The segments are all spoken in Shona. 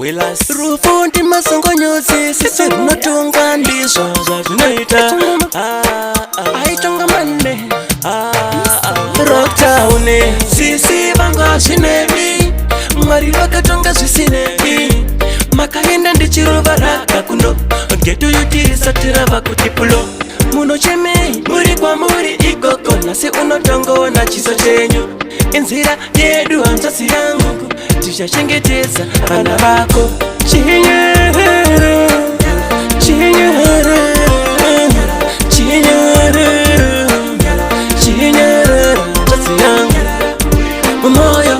Willaz Rufundi masongonyozi sisi runotunga ndizvo zvazvinoita Jongaman Rocktown sisi vanga zvinevi Mwari vakatonga zvisinevi Makaenda ndichirova raka kuno Geto yutirisa tirava kuti pulo Munochemei muri kwamuri ikoko Nasi unotongona chiso chenyu Inzira yedu hanzasi yangu Tichachengetedza vana vako Chinyarara Chinyarara Chinyarara Chinyarara hanzasi yangu Mumoyo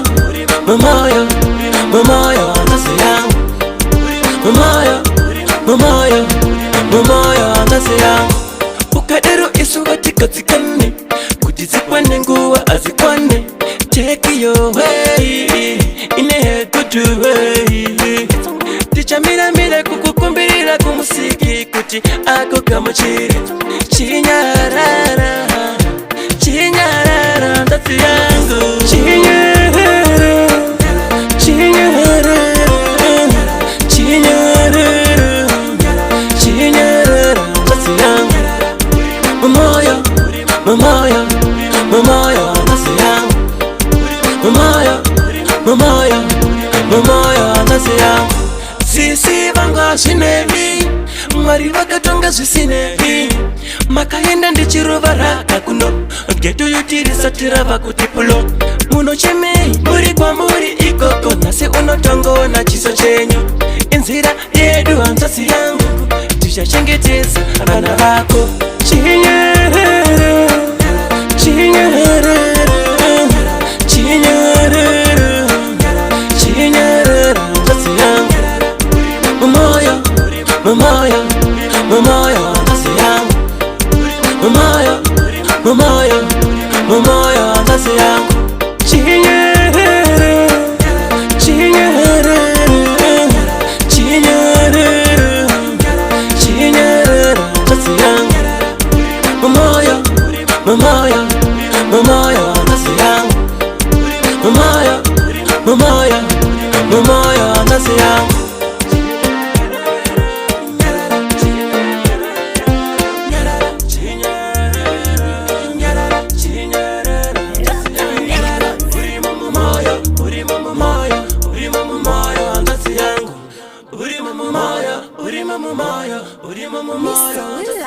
Mumoyo Mumoyo hanzasi yangu Mumoyo Mumoyo Mumoyo hanzasi yangu Ukadero isu vatikatsikane Kuti zikwane nguwa azikwane Take your way in a good way Tichamira mira kukukumbirira kumusiki Kuti ako kamuchiri Chinyarara Chinyarara ndati yangu Chinyarara Chinyarara Chinyarara Chinyarara ndati yangu Mumoyo Mumoyo Mumoyo ndati yangu Mumoyo, mumoyo, mumoyo hanzasi yangu Sisi vanga zvinevi Mwari vakatonga zvisinevi Makaenda ndichirova raka kuno Geto yutirisa tirava kuti pulo Munochemei muri kwamuri ikoko Nasi unotongona chiso chenyu Inzira yedu hanzasi yangu Tichachengetedza vana vako Chinyarara Chinyarara Chinyarara Chinyarara hanzasi yangu Mumoyo Mumoyo Mumoyo hanzasi yangu Mumoyo Mumoyo Mumoyo hanzasi yangu Chinyarara Chinyarara Chinyarara Chinyarara hanzasi yangu Mumoyo Mumoyo Mumoyo hanzasi yangu Mumoyo Mumoyo Mumoyo hanzasi yangu Mr. Willaz